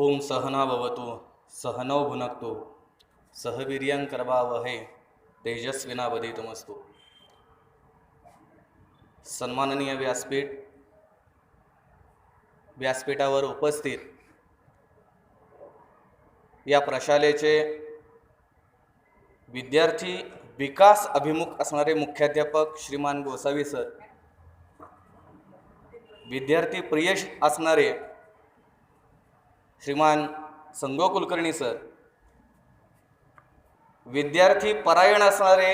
ओम सहना भवतु सहनौ भुनक्तु सहवीर्यं करवावहै तेजस्विनावधीतमस्तु। सन्माननीय व्यासपीठावर उपस्थित या प्रशालेचे विद्यार्थी विकास अभिमुख असणारे मुख्याध्यापक श्रीमान गोसावी सर, विद्यार्थी प्रिय असणारे श्रीमान संगो कुलकर्णी सर, विद्यार्थी परायण असणारे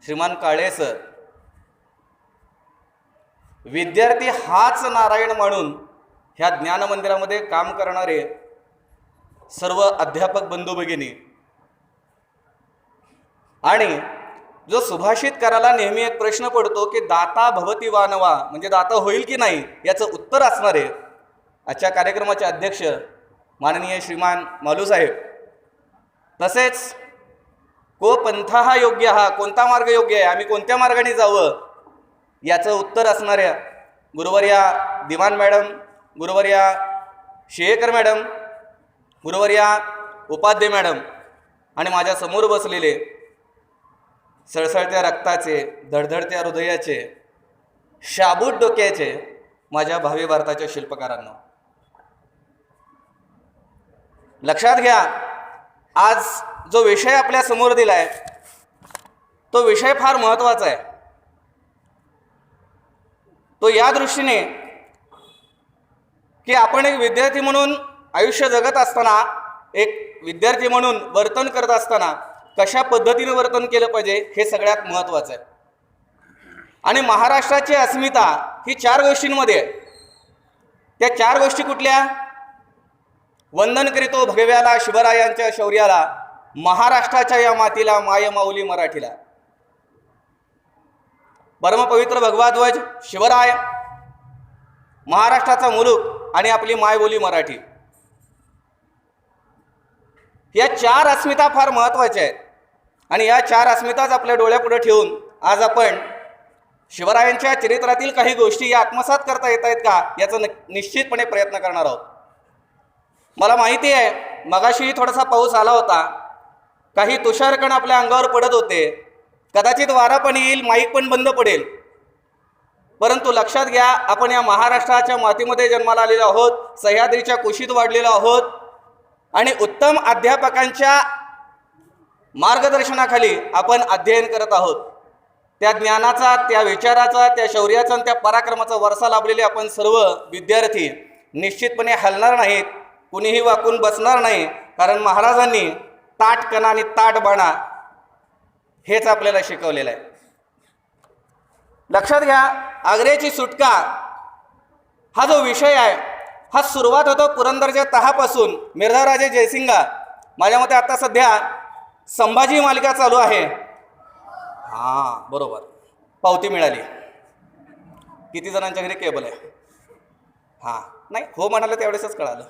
श्रीमान काळे सर, विद्यार्थी हाच नारायण म्हणून ह्या ज्ञान मंदिरामध्ये काम करणारे सर्व अध्यापक बंधू भगिनी, आणि जो सुभाषितकाराला नेहमी एक प्रश्न पडतो की दाता भवती वानवा, म्हणजे दाता होईल की नाही याचं उत्तर असणारे आजच्या कार्यक्रमाचे अध्यक्ष माननीय श्रीमान मालू साहेब, तसेच को पंथा हा योग्य, हा कोणता मार्ग योग्य आहे, आम्ही कोणत्या मार्गाने जावं याचं उत्तर असणाऱ्या गुरुवर्या दिवान मॅडम, गुरुवर्या शेयकर मॅडम, गुरुवर्या उपाध्याय मॅडम, आणि माझ्या समोर बसलेले सळसळत्या रक्ताचे, धडधडत्या हृदयाचे, शाबूत डोक्याचे माझ्या भावी भारताच्या शिल्पकारांना लक्षात घ्या, आज जो विषय आपल्या समोर दिलाय तो विषय फार महत्त्वाचा आहे। तो या दृष्टीने की आपण एक विद्यार्थी म्हणून आयुष्य जगत असताना, एक विद्यार्थी म्हणून वर्तन करत असताना कशा पद्धतीने वर्तन केलं पाहिजे हे सगळ्यात महत्त्वाचं आहे। आणि महाराष्ट्राची अस्मिता ही 4 गोष्टींमध्ये आहे। त्या 4 गोष्टी कुठल्या? वंदन करीतो भगव्याला शिवरायांच्या शौर्याला, महाराष्ट्राच्या या मातीला, माय माऊली मराठीला। परमपवित्र भगवा ध्वज शिवराय, महाराष्ट्राचा मुलूक आणि आपली मायबोली मराठी, या 4 अस्मिता फार महत्त्वाच्या आहेत। आणि या 4 अस्मिताच आपल्या डोळ्यापुढे ठेवून आज आपण शिवरायांच्या चरित्रातील काही गोष्टी या आत्मसात करता येत आहेत का याचा निश्चितपणे प्रयत्न करणार आहोत। मला माहिती आहे मगाशी थोडासा पाऊस आला होता, काही तुषारकण आपल्या अंगावर पडत होते, कदाचित वारा पण येईल, माईक पण बंद पडेल, परंतु लक्षात घ्या आपण या महाराष्ट्राच्या मातीमध्ये जन्माला आलेलो आहोत, सह्याद्रीच्या कुशीत वाढलेलो आहोत, आणि उत्तम अध्यापकांच्या मार्गदर्शनाखाली आपण अध्ययन करत आहोत। त्या ज्ञानाचा, त्या विचाराचा, त्या शौर्याचा आणि त्या पराक्रमाचा वारसा लाभलेले आपण सर्व विद्यार्थी निश्चितपणे हलणार नाहीत, कुणीही वाकून बसणार नाही, कारण महाराजांनी ताट कणा आणि ताट बाणा हेच आपल्याला शिकवलेलं आहे। लक्षात घ्या, आग्र्याची सुटका हा जो विषय आहे हा सुरुवात होतो पुरंदरच्या तहापासून। मिर्झा राजे जयसिंगा, माझ्या मते आता सध्या संभाजी मालिका चालू आहे। हां बरोबर, पावती मिळाली। किती जणांच्या घरी केबल आहे? हां, नाही हो म्हणाले तेवढेच कळालं।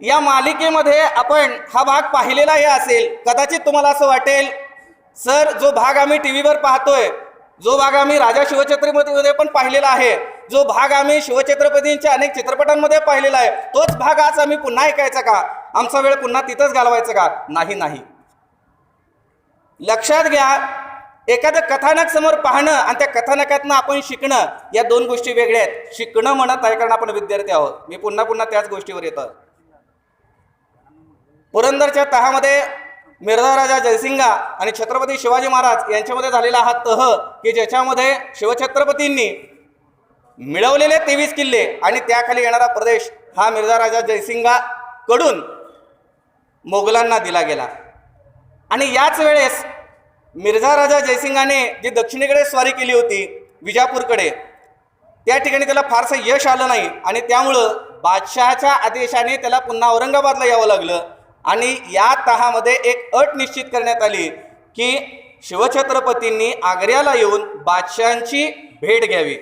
या मालिकेमध्ये आपण हा भाग पाहिलेलाही असेल। कदाचित तुम्हाला असं वाटेल सर, जो भाग आम्ही टीव्हीवर पाहतोय, जो भाग आम्ही राजा शिवछत्रपतीमध्ये पण पाहिलेला आहे, जो भाग आम्ही शिवछत्रपतींच्या अनेक चित्रपटांमध्ये पाहिलेला आहे, तोच भाग आज आम्ही पुन्हा ऐकायचा का? आमचा वेळ पुन्हा तिथंच घालवायचा का? नाही नाही, लक्षात घ्या, एखादं कथानक समोर पाहणं आणि त्या कथानकातनं आपण शिकणं या 2 गोष्टी वेगळ्या आहेत। शिकणं म्हणत आहे कारण आपण विद्यार्थी आहोत, मी पुन्हा पुन्हा त्याच गोष्टीवर येतो। पुरंदरच्या तहामध्ये मिर्झा राजा जयसिंगा आणि छत्रपती शिवाजी महाराज यांच्यामध्ये झालेला हा तह की ज्याच्यामध्ये शिवछत्रपतींनी मिळवलेले 23 किल्ले आणि त्याखाली येणारा प्रदेश हा मिर्झा राजा जयसिंगा कडून मोगलांना दिला गेला। आणि याच वेळेस मिर्झा राजा जयसिंगाने जी दक्षिणेकडे स्वारी केली होती विजापूरकडे, त्या ठिकाणी त्याला फारसं यश आलं नाही, आणि त्यामुळं बादशहाच्या आदेशाने त्याला पुन्हा औरंगाबादला यावं लागलं। आणि या तहामध्ये एक अट निश्चित करण्यात आली की शिवछत्रपतींनी आग्र्याला येऊन बादशहांची भेट घ्यावी।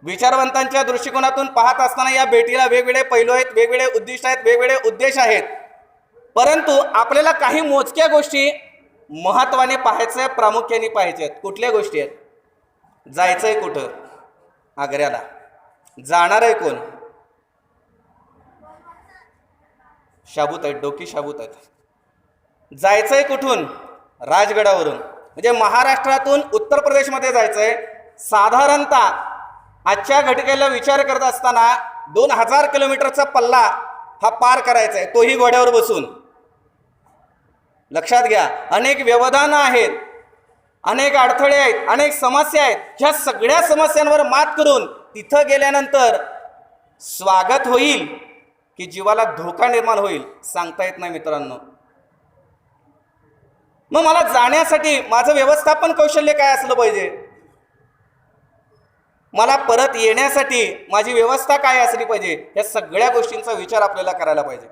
विचारवंतांच्या दृष्टिकोनातून पाहत असताना या भेटीला वेगवेगळे पैलू आहेत, वेगवेगळे उद्दिष्ट आहेत, वेगवेगळे उद्देश आहेत, परंतु आपल्याला काही मोजक्या गोष्टी महत्त्वाने पाहायचं, प्रामुख्याने पाहायचे आहेत। कुठल्या गोष्टी आहेत? जायचंय कुठं? आग्र्याला। जाणार आहे कोण? शाबूत आहेत, डोकी शाबूत आहेत. जायचंय कुठून? राजगडावरून. म्हणजे महाराष्ट्रातून उत्तर प्रदेशमध्ये जायचंय. साधारणतः आजच्या घटिकेला विचार करत असताना 2000 किलोमीटरचा पल्ला हा पार करायचा आहे, तोही घोड्यावर बसून. लक्षात घ्या, अनेक व्यवधानं आहेत, अनेक अडथळे आहेत, अनेक समस्या आहेत. ह्या सगळ्या समस्यांवर मात करून तिथं गेल्यानंतर स्वागत होईल की जीवाला धोका निर्माण होईल सांगता येत नाही मित्रांनो. मग मला जाण्यासाठी माझं व्यवस्थापन कौशल्य काय असलं पाहिजे? मला परत येण्यासाठी माझी व्यवस्था काय असली पाहिजे? या सगळ्या गोष्टींचा विचार आपल्याला करायला पाहिजे.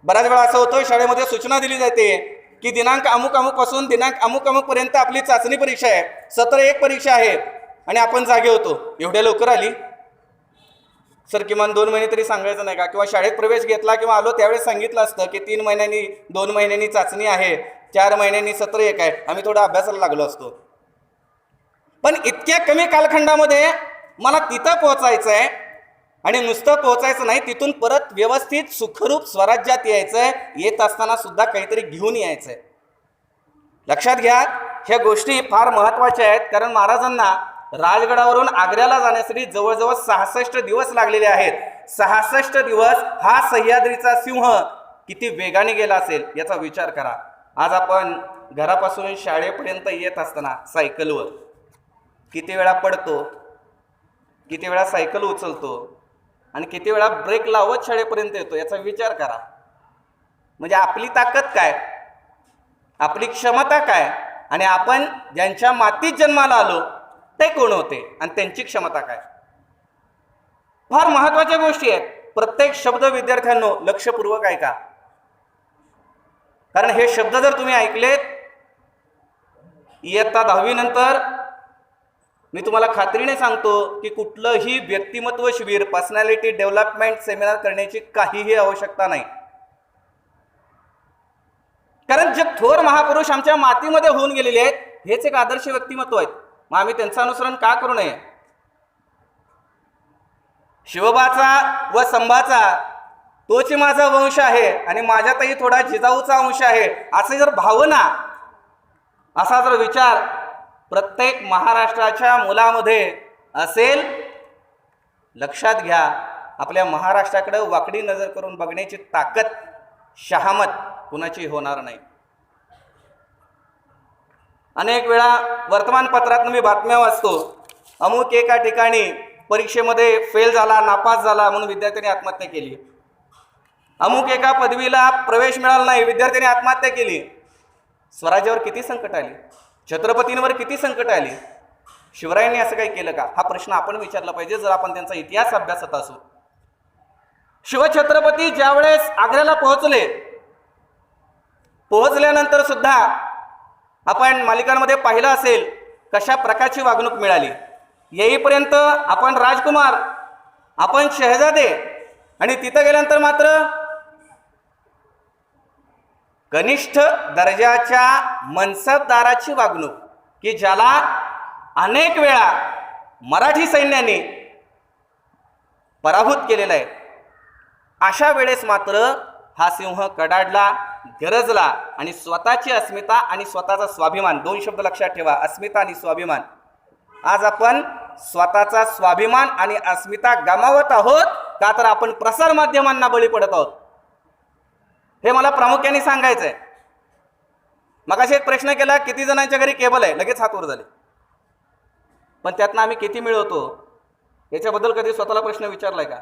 बऱ्याच वेळा असं होतं, शाळेमध्ये सूचना दिली जाते की दिनांक अमुक अमुक पासून दिनांक अमुक अमुक पर्यंत आपली चाचणी परीक्षा आहे, सत्र एक परीक्षा आहे, आणि आपण जागे होतो. एवढ्या लवकर आली सर, किमान 2 महिने तरी सांगायचं नाही का? किंवा शाळेत प्रवेश घेतला किंवा आलो त्यावेळेस सांगितलं असतं की 3 महिन्यांनी 2 महिन्यांनी चाचणी आहे, 4 महिन्यांनी सत्र एक आहे, आम्ही थोडा अभ्यासाला लागलो असतो. पण इतक्या कमी कालखंडामध्ये मला तिथं पोहोचायचं आहे, आणि नुसतं पोहोचायचं नाही, तिथून परत व्यवस्थित सुखरूप स्वराज्यात यायचंय. येत असताना सुद्धा काहीतरी घेऊन यायचंय. लक्षात घ्या, ह्या गोष्टी फार महत्त्वाच्या आहेत, कारण महाराजांना राजगडावरून आग्र्याला जाण्यासाठी जवळजवळ 66 दिवस लागलेले आहेत. 66 दिवस हा सह्याद्रीचा सिंह किती वेगाने गेला असेल याचा विचार करा. आज आपण घरापासून शाळेपर्यंत येत असताना सायकलवर किती वेळा पडतो, किती वेळा सायकल उचलतो, आणि किती वेळा ब्रेक लावत शाळेपर्यंत येतो याचा विचार करा. म्हणजे आपली ताकद काय, आपली क्षमता काय, आणि आपण ज्यांच्या मातीत जन्माला आलो ते कोण होते आणि त्यांची क्षमता काय. फार महत्त्वाच्या गोष्टी आहेत. प्रत्येक शब्द विद्यार्थ्यांनो लक्षपूर्वक ऐका, कारण हे शब्द जर तुम्ही ऐकलेत इयत्ता 10वी नंतर, मी तुम्हाला खात्रीने सांगतो की कुठलंही व्यक्तिमत्व शिबिर, पर्सनॅलिटी डेव्हलपमेंट सेमिनार करण्याची काहीही आवश्यकता नाही. कारण जे थोर महापुरुष आमच्या मातीमध्ये होऊन गेलेले आहेत हेच एक आदर्श व्यक्तिमत्व आहेत. मग आम्ही त्यांचं अनुसरण का करू नये? शिवबाचा व संभाचा तोच माझा वंश आहे आणि माझ्यातही थोडा जिजाऊचा अंश आहे, असे जर भावना, असा जर विचार प्रत्येक महाराष्ट्राच्या मुलामध्ये असेल, लक्षात घ्या, आपल्या महाराष्ट्राकडे वाकडी नजर करून बघण्याची ताकद, शहामत कुणाची होणार नाही. अनेक वेळा वर्तमानपत्रात मी बातम्या वाचतो, अमुक एका ठिकाणी परीक्षेमध्ये फेल झाला, नापास झाला म्हणून विद्यार्थ्यांनी आत्महत्या केली. अमुक एका पदवीला प्रवेश मिळाला नाही, विद्यार्थ्यांनी आत्महत्या केली. स्वराज्यावर किती संकट आली, छत्रपतींवर किती संकट आली. शिवरायांनी असं काही केलं का? हा प्रश्न आपण विचारला पाहिजे जर आपण त्यांचा इतिहास अभ्यासत असू. शिवछत्रपती ज्यावेळेस आग्र्याला पोहोचल्यानंतर सुद्धा आपण मालिकांमध्ये पाहिलं असेल कशा प्रकारची वागणूक मिळाली. येईपर्यंत आपण राजकुमार, आपण शहजादे, आणि तिथं गेल्यानंतर मात्र कनिष्ठ दर्जाच्या मनसबदाराची वागणूक, की ज्याला अनेक वेळा मराठी सैन्याने पराभूत केलेला आहे. अशा वेळेस मात्र हा सिंह कडाडला, गरजला, आणि स्वतःची अस्मिता आणि स्वतःचा स्वाभिमान, 2 शब्द लक्षात ठेवा, अस्मिता आणि स्वाभिमान. आज आपण स्वतःचा स्वाभिमान आणि अस्मिता गमावत आहोत का तर आपण प्रसार माध्यमांना बळी पडत आहोत. हे मला प्रामुख्याने सांगायचं आहे. मगाशी एक प्रश्न केला, किती जणांच्या घरी केबल आहे, लगेच हात वर झाले. पण त्यातनं आम्ही किती मिळवतो याच्याबद्दल कधी स्वतःला प्रश्न विचारलाय का?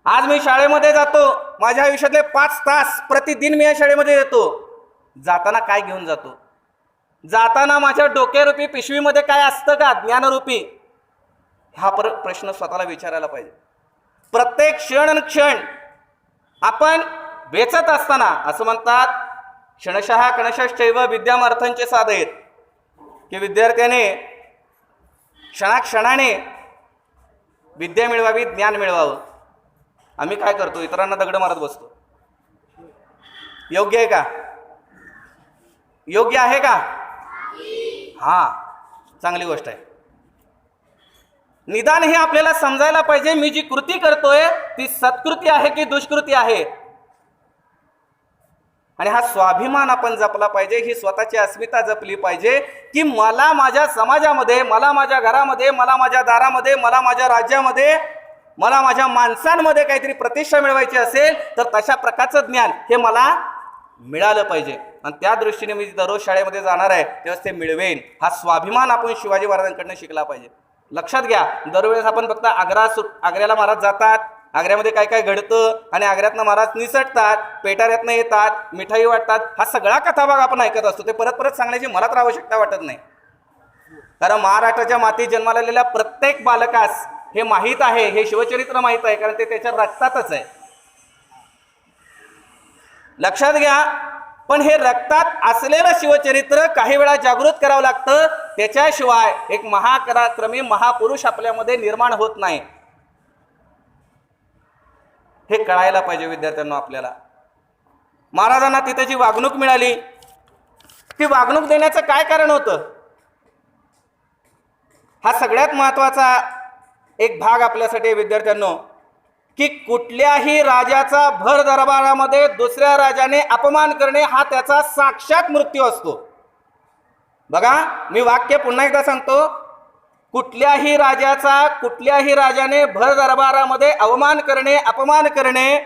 आज मी शाळेमध्ये जातो, माझ्या आयुष्यातले 5 तास प्रतिदिन मी या शाळेमध्ये येतो. जाताना काय घेऊन जातो? जाताना माझ्या डोक्यारूपी पिशवीमध्ये काय असतं का, ज्ञानरूपी? हा प्रश्न स्वतःला विचारायला पाहिजे. प्रत्येक क्षण आणि क्षण आपण वेचत असताना, असं म्हणतात क्षणशः कणशश्चैव विद्यामार्थांचे साधेत, की विद्यार्थ्याने क्षणाक्षणाने विद्या मिळवावी, ज्ञान मिळवावं. आम्ही काय करतो? इतरांना दगड मारत बसतो. योग्य आहे का? योग्य आहे का? हा, चांगली गोष्ट आहे. निदान हे आपल्याला समजायला पाहिजे, मी जी कृती करतोय ती सत्कृती आहे की दुष्कृती आहे. आणि हा स्वाभिमान आपण जपला पाहिजे, ही स्वतःची अस्मिता जपली पाहिजे की मला माझ्या समाजामध्ये, मला माझ्या घरामध्ये, मला माझ्या दारामध्ये, मला माझ्या राज्यामध्ये, मला माझ्या माणसांमध्ये काहीतरी प्रतिष्ठा मिळवायची असेल तर तशा प्रकारचं ज्ञान हे मला मिळालं पाहिजे. आणि त्या दृष्टीने मी दररोज शाळेमध्ये जाणार आहे तेव्हा ते मिळवेन. हा स्वाभिमान आपण शिवाजी महाराजांकडनं शिकला पाहिजे. लक्षात घ्या, दरवेळेस आपण फक्त आग्र्याला महाराज जातात, आग्र्यामध्ये काय काय घडतं आणि आग्र्यातनं महाराज निसटतात, पेटाऱ्यातनं येतात, मिठाई वाटतात, हा सगळा कथाभाग आपण ऐकत असतो. ते परत परत सांगण्याची मला तर आवश्यकता वाटत नाही. कारण महाराष्ट्राच्या मातीत जन्माला आलेल्या प्रत्येक बालकास हे माहीत आहे, हे शिवचरित्र माहीत आहे, कारण ते त्याच्या रक्तातच आहे. लक्षात घ्या, पण हे रक्तात असलेलं शिवचरित्र काही वेळा जागृत करावं लागतं. त्याच्याशिवाय एक महापराक्रमी महापुरुष आपल्यामध्ये निर्माण होत नाही. हे कळायला पाहिजे विद्यार्थ्यांना. आपल्याला महाराजांना तिथे जी वागणूक मिळाली, ती वागणूक देण्याचं काय कारण होतं, हा सगळ्यात महत्वाचा एक भाग आपल्यासाठी विद्यार्थ्यांनो, की कुठल्याही राजाचा भर दरबारामध्ये दुसऱ्या राजाने अपमान करणे हा त्याचा साक्षात मृत्यू असतो. बघा, मी वाक्य पुन्हा एकदा सांगतो, कुठल्याही राजाने भर दरबारामध्ये अवमान करणे, अपमान करणे,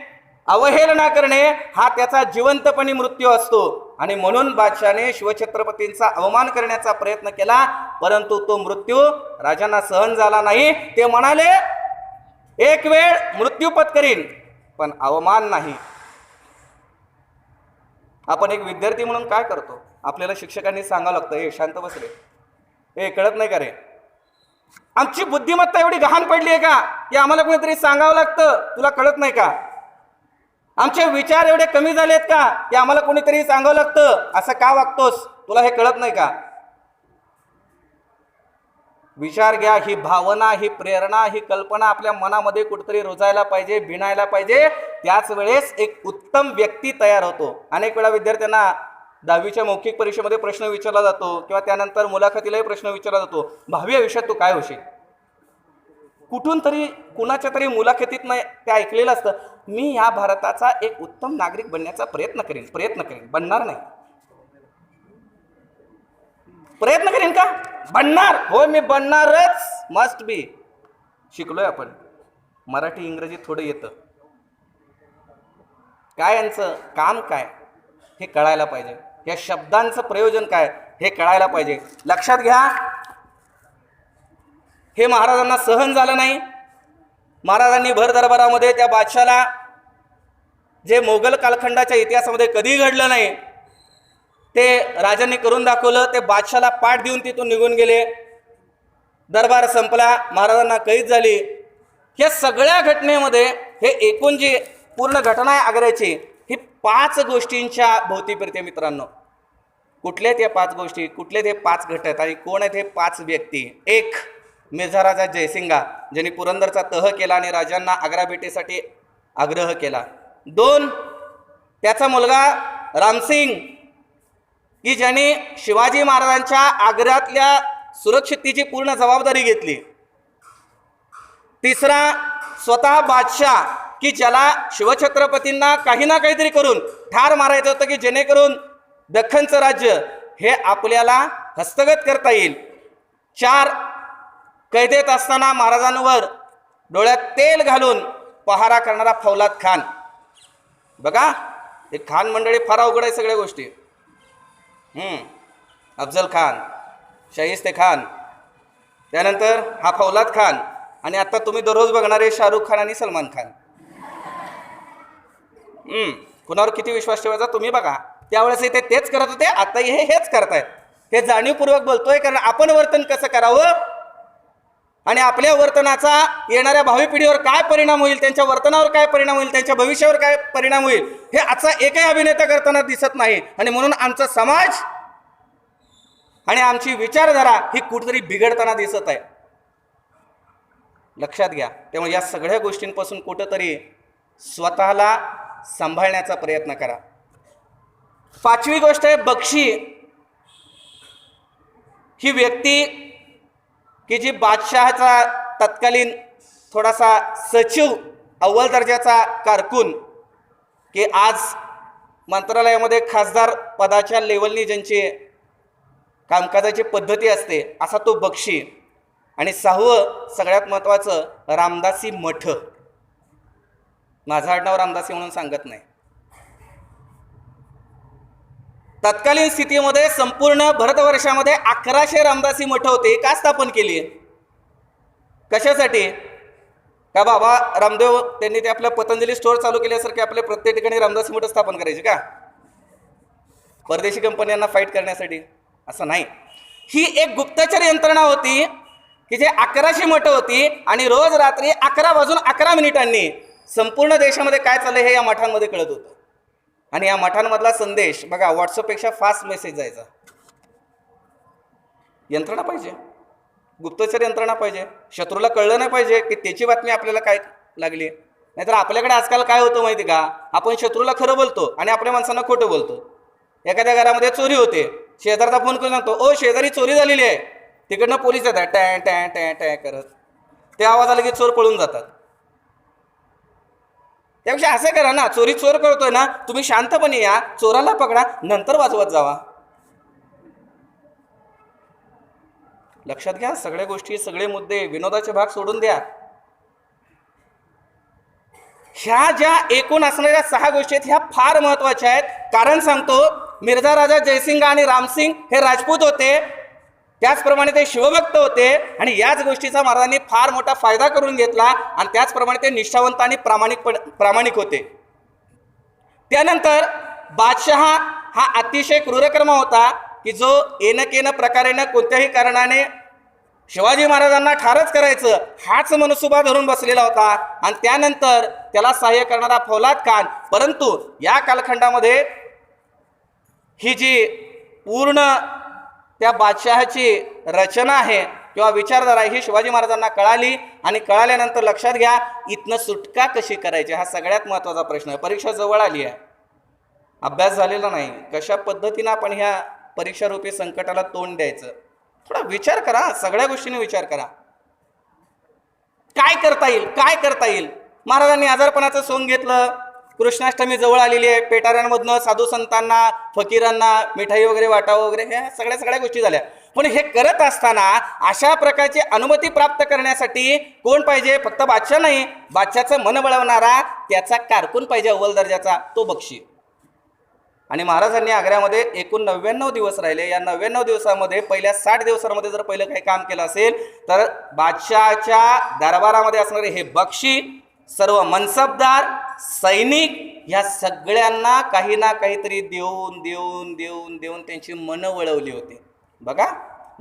अवहेलना करणे हा त्याचा जिवंतपणी मृत्यू असतो. आणि म्हणून बादशाने शिवछत्रपतींचा अवमान करण्याचा प्रयत्न केला, परंतु तो मृत्यू राजांना सहन झाला नाही. ते म्हणाले, एक वेळ मृत्यू पत्करीन पण अवमान नाही. आपण एक विद्यार्थी म्हणून काय करतो, आपल्याला शिक्षकांनी सांगावं लागतं, हे शांत बस रे, हे कळत नाही का रे, आमची बुद्धिमत्ता एवढी गहाण पडली आहे का की आम्हाला कोणीतरी सांगावं लागतं, तुला कळत नाही का, आमचे विचार एवढे कमी झालेत का की आम्हाला कोणीतरी सांगावं लागतं, असं का वागतोस, तुला हे कळत नाही का. विचार घ्या, ही भावना, ही प्रेरणा, ही कल्पना आपल्या मनामध्ये कुठेतरी रुजायला पाहिजे, भिनायला पाहिजे. त्याच वेळेस एक उत्तम व्यक्ती तयार होतो. अनेक वेळा विद्यार्थ्यांना 10वीच्या मौखिक परीक्षेमध्ये प्रश्न विचारला जातो किंवा त्यानंतर मुलाखतीलाही प्रश्न विचारला जातो, भावी आयुष्यात तू काय होशील. कुठून तरी कुणाच्या तरी मुलाखतीत ते ऐकलेलं असतं, मी या भारताचा एक उत्तम नागरिक बनण्याचा प्रयत्न करेन, बनणार नाही. प्रयत्न करेन का, बनणार, हो मी बनणारच, मस्ट बी. शिकलोय आपण मराठी इंग्रजी थोडं येतं, काय यांचं काम काय हे कळायला पाहिजे, या शब्दांचं प्रयोजन काय हे कळायला पाहिजे. लक्षात घ्या, हे महाराजांना सहन झालं नाही. महाराजांनी भर दरबारामध्ये त्या बादशाला, जे मोगल कालखंडाच्या इतिहासामध्ये कधी घडलं नाही, ते राजांनी करून दाखवलं. ते बादशाला पाठ देऊन तिथून निघून गेले. दरबार संपला, महाराजांना कैद झाली. या सगळ्या घटनेमध्ये हे एकूण जी पूर्ण घटना आहे आग्र्याची, ही 5 गोष्टींच्या भोवती फिरते मित्रांनो. कुठल्या त्या 5 गोष्टी, कुठले ते 5 घटक आणि कोण आहेत हे 5 व्यक्ती. 1, मिर्झा राजा जयसिंगा, ज्यांनी पुरंदरचा तह केला आणि राजांना आग्रा भेटीसाठी आग्रह केला. 2, त्याचा मुलगा रामसिंग, की ज्यांनी शिवाजी महाराजांच्या आग्र्यातल्या सुरक्षिततेची पूर्ण जबाबदारी घेतली. 3, स्वतः बादशाह, की ज्याला शिवछत्रपतींना काही ना काहीतरी करून ठार मारायचं होतं, की जेणेकरून दख्खनचं राज्य हे आपल्याला हस्तगत करता येईल. 4, कैदेत असताना महाराजांवर डोळ्यात तेल घालून पहारा करणारा फौलाद खान. बघा, हे खान मंडळी फार अवघड आहे सगळ्या गोष्टी. अफजल खान, शाहिस्ते खान, त्यानंतर हा फौलाद खान, आणि आता तुम्ही दररोज बघणारे शाहरुख खान आणि सलमान खान. कुणावर किती विश्वास ठेवायचा तुम्ही बघा. त्यावेळेस ते तेच करत होते, आता हेच करतायत. हे जाणीवपूर्वक बोलतोय, कारण आपण वर्तन कसं करावं आणि आपल्या वर्तनाचा येणाऱ्या भावी पिढीवर काय परिणाम होईल, त्यांच्या वर्तनावर काय परिणाम होईल, त्यांच्या भविष्यावर काय परिणाम होईल, हे आजचा एकही अभिनेता करताना दिसत नाही. आणि म्हणून आमचा समाज आणि आमची विचारधारा ही कुठेतरी बिघडताना दिसत आहे. लक्षात घ्या. त्यामुळे या सगळ्या गोष्टींपासून कुठंतरी स्वतःला सांभाळण्याचा प्रयत्न करा. 5वी गोष्ट आहे बक्षी. ही व्यक्ती की जी बादशहाचा तत्कालीन थोडासा सचिव अव्वल दर्जाचा कारकून, की आज मंत्रालयामध्ये खासदार पदाच्या लेवलनी ज्यांची कामकाजाची पद्धती असते असा तो बक्षी. आणि 6वं सगळ्यात महत्त्वाचं रामदासी मठ. माझं आडनाव रामदासी म्हणून सांगत नाही. तत्कालीन स्थितीमध्ये संपूर्ण भारतवर्षामध्ये 1100 रामदासी मठ होते. का स्थापन केली? कशासाठी? का बाबा रामदेव त्यांनी ते आपलं पतंजली स्टोअर चालू केल्यासारखे आपल्या प्रत्येक ठिकाणी रामदासी मठ स्थापन करायचे का? परदेशी कंपन्यांना फाईट करण्यासाठी? असं नाही. ही एक गुप्तचर यंत्रणा होती की जे 1100 मठ होती आणि रोज रात्री 11:11 संपूर्ण देशामध्ये काय चाललंय हे या मठांमध्ये कळत होतं. आणि या मठांमधला संदेश बघा, व्हॉट्सअपपेक्षा फास्ट मेसेज जायचा. यंत्रणा पाहिजे, गुप्तचर यंत्रणा पाहिजे. शत्रूला कळलं नाही पाहिजे की त्याची बातमी आपल्याला काय लागली. नाहीतर आपल्याकडे आजकाल काय होतं माहिती का, आपण शत्रूला खरं बोलतो आणि आपल्या माणसांना खोटं बोलतो. एखाद्या घरामध्ये चोरी होते, शेजारचा फोन करून सांगतो, ओ शेजारी चोरी झालेली आहे. तिकडनं पोलीस येतात टॅ टॅ टॅ टॅ करत. ते आवाज आला की चोर पळून जातात. त्यापेक्षा असं करा ना, चोर करतोय ना, तुम्ही शांतपणे या, चोराला पकडा, नंतर वाजवत जावा. लक्षात घ्या, सगळ्या गोष्टी, सगळे मुद्दे, विनोदाचे भाग सोडून द्या. ह्या ज्या एकूण असणाऱ्या 6 गोष्टी आहेत ह्या फार महत्वाच्या आहेत. कारण सांगतो, मिर्झा राजा जयसिंग आणि रामसिंग हे राजपूत होते, त्याचप्रमाणे ते शिवभक्त होते आणि याच गोष्टीचा महाराजांनी फार मोठा फायदा करून घेतला आणि त्याचप्रमाणे ते निष्ठावंत आणि प्रामाणिक होते. त्यानंतर बादशहा हा अतिशय क्रूरकर्मा होता की जो येणं प्रकारेनं कोणत्याही कारणाने शिवाजी महाराजांना ठारच करायचं हाच मनसुबा धरून बसलेला होता. आणि त्यानंतर त्याला सहाय्य करणारा फौलाद खान. परंतु या कालखंडामध्ये ही जी पूर्ण त्या बादशहाची रचना आहे किंवा विचारधारा ही शिवाजी महाराजांना कळाली आणि कळाल्यानंतर लक्षात घ्या, इथनं सुटका कशी करायची हा सगळ्यात महत्त्वाचा प्रश्न आहे. परीक्षा जवळ आली आहे, अभ्यास झालेला नाही, कशा पद्धतीनं आपण ह्या परीक्षारूपी संकटाला तोंड द्यायचं, थोडा विचार करा. सगळ्या गोष्टींनी विचार करा, काय करता येईल. महाराजांनी आजारपणाचं सोंग घेतलं. कृष्णाष्टमी जवळ आलेली आहे, पेटाऱ्यांमधनं साधू संतांना, फकीरांना मिठाई वगैरे वाटावं वगैरे ह्या सगळ्या गोष्टी झाल्या. पण हे करत असताना अशा प्रकारची अनुमती प्राप्त करण्यासाठी कोण पाहिजे? फक्त बादशाह नाही, बादशाचं मन वळवणारा त्याचा कारकून पाहिजे अव्वल दर्जाचा, तो बक्षी. आणि महाराजांनी आग्र्यामध्ये एकूण 99 दिवस राहिले. या 99 दिवसामध्ये पहिल्या 60 दिवसांमध्ये जर पहिलं काही काम केलं असेल तर बादशहाच्या दरबारामध्ये असणारे हे बक्षी, सर्व मनसबदार, सैनिक या सगळ्यांना काही ना काहीतरी देऊन त्यांची मनं वळवली होती. बघा,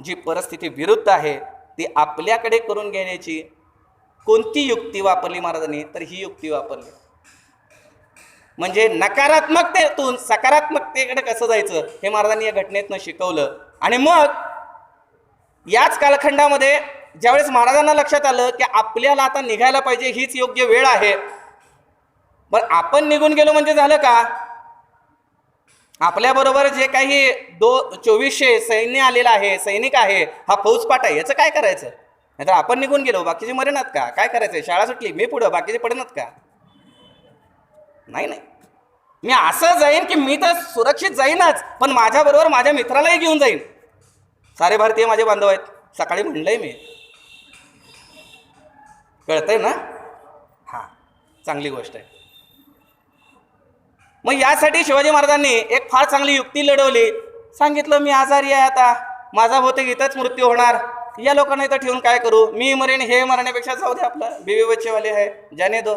जी परिस्थिती विरुद्ध आहे ती आपल्याकडे करून घेण्याची कोणती युक्ती वापरली महाराजांनी? तर ही युक्ती वापरली. म्हणजे नकारात्मकतेतून सकारात्मकतेकडे कसं जायचं हे महाराजांनी या घटनेतनं शिकवलं. आणि मग याच कालखंडामध्ये ज्यावेळेस महाराजांना लक्षात आलं की आपल्याला आता निघायला पाहिजे, हीच योग्य वेळ आहे. पण आपण निघून गेलो म्हणजे झालं का? आपल्याबरोबर जे काही 2400 सैन्य आलेलं आहे, सैनिक आहे, हा फौजपाट आहे, याचं काय करायचं? नाहीतर आपण निघून गेलो, बाकीचे मरेनात का? काय करायचं? शाळा सुटली, मी पुढं, बाकीचे पडनात का? नाही, मी असं जाईन की मी तर सुरक्षित जाईनच, पण माझ्याबरोबर माझ्या मित्रालाही घेऊन जाईन. सारे भारतीय माझे बांधव आहेत, सकाळी म्हणलंय मी. कळतंय ना? हा, चांगली गोष्ट आहे. मग यासाठी शिवाजी महाराजांनी एक फार चांगली युक्ती लढवली. सांगितलं, मी आजारी आहे, आता माझा बहुतेक इथंच मृत्यू होणार, या लोकांना इथं ठेवून काय करू? मी मरेन, हे मरण्यापेक्षा जाऊ दे, आपलं बीवी बच्चेवाले आहे, जाने दो.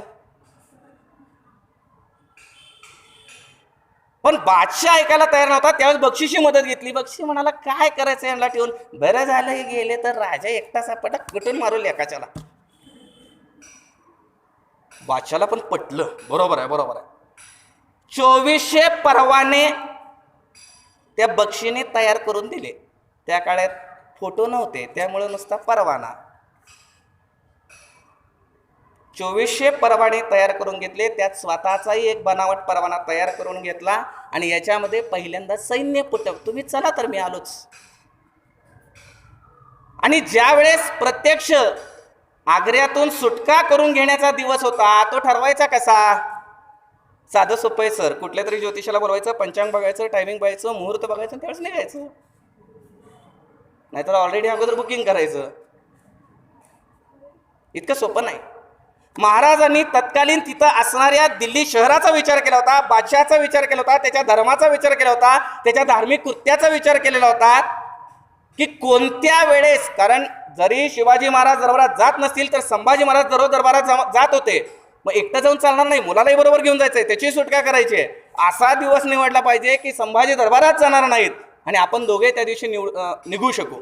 पण बादशाह ऐकायला तयार नव्हता. त्यावेळेस बक्षीशी मदत घेतली. बक्षी म्हणाला, काय करायचं यांना ठेवून? बरं झालं गेले तर राजा एकटा सापडा, कुठून मारू लेकाच्याला. बादशाला पण पटलं, बरोबर आहे. 2400 परवाने त्या बक्षीने तयार करून दिले. त्या काळात फोटो नव्हते, त्यामुळे नुसता परवाना. 2400 परवाने तयार करून घेतले. त्यात स्वतःचाही एक बनावट परवाना तयार करून घेतला आणि याच्यामध्ये पहिल्यांदा सैन्य पुटप, तुम्ही चला तर मी आलोच. आणि ज्या वेळेस प्रत्यक्ष आग्र्यातून सुटका करून घेण्याचा दिवस होता. तो ठरवायचा कसा? साधं सोपं आहे सर. कुठल्या तरी ज्योतिषाला बोलवायचं, पंचांग बघायचं, टायमिंग बघायचं, मुहूर्त बघायचं, त्यावेळेस निघायचं. नाहीतर ऑलरेडी अगोदर बुकिंग करायचं. इतकं सोपं नाही. महाराजांनी तत्कालीन तिथं असणाऱ्या दिल्ली शहराचा विचार केला होता, बादशहाचा विचार केला होता, त्याच्या धर्माचा विचार केला होता, त्याच्या धार्मिक कृत्याचा विचार केलेला होता की कोणत्या वेळेस, कारण जरी शिवाजी महाराज दरबारात जात नसतील तर संभाजी महाराज दररोज दरबारात जात होते. मग एकटं जाऊन चालणार नाही, मुलालाही बरोबर घेऊन जायचंय, त्याची सुटका करायची आहे. असा दिवस निवडला पाहिजे की संभाजी दरबारात जाणार नाहीत आणि आपण दोघे त्या दिवशी निघू शकू.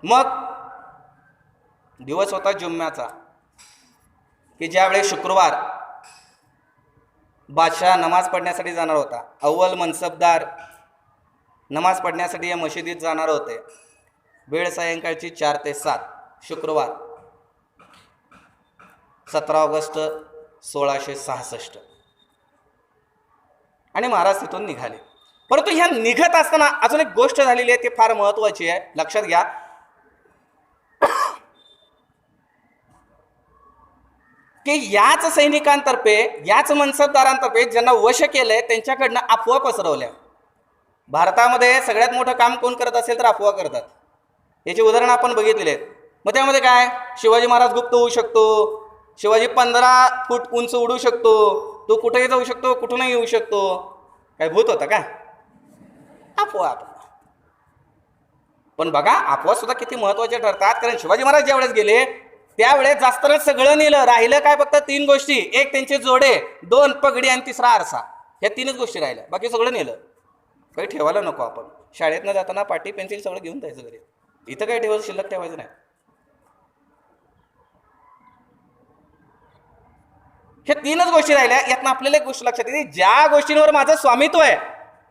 मग दिवस होता जुम्म्याचा, की ज्यावेळेस शुक्रवार बादशाह नमाज पढण्यासाठी जाणार होता. अव्वल मनसबदार नमाज पढण्यासाठी या मशिदीत जाणार होते. वेळ सायंकाळची 4 ते 7, शुक्रवार 17 ऑगस्ट 1666. आणि महाराज तिथून निघाले. परंतु ह्या निघत असताना अजून एक गोष्ट झालेली आहे, ती फार महत्वाची आहे, लक्षात घ्या. की याच सैनिकांतर्फे, याच मनसबदारांतर्फे ज्यांना वश केलंय त्यांच्याकडनं अफवा पसरवल्या. भारतामध्ये सगळ्यात मोठं काम कोण करत असेल तर अफवा करतात. याची उदाहरणं आपण बघितलेली आहेत. मग त्यामध्ये काय, शिवाजी महाराज गुप्त होऊ शकतो, शिवाजी 15 फूट उंच उडू शकतो, तो कुठेही जाऊ शकतो, कुठूनही येऊ शकतो. काय भूत होता का? अफवा. पण बघा, अफवा सुद्धा किती महत्वाच्या ठरतात. कारण शिवाजी महाराज ज्यावेळेस गेले त्यावेळेस जास्त सगळं नेलं, राहिलं काय फक्त 3 गोष्टी. एक त्यांचे जोडे, 2 पगडी आणि 3रा आरसा. ह्या 3च गोष्टी राहिल्या, बाकी सगळं नेलं. काही ठेवायला नको. आपण शाळेतनं जाताना पाटी पेन्सिल सगळं घेऊन जायचं घरी. इथं काही ठेवायचं, शिल्लक ठेवायचं नाही. ह्या 3च गोष्टी राहिल्या. यातनं आपल्याला एक गोष्ट लक्षात येते, ज्या गोष्टींवर माझं स्वामित्व आहे,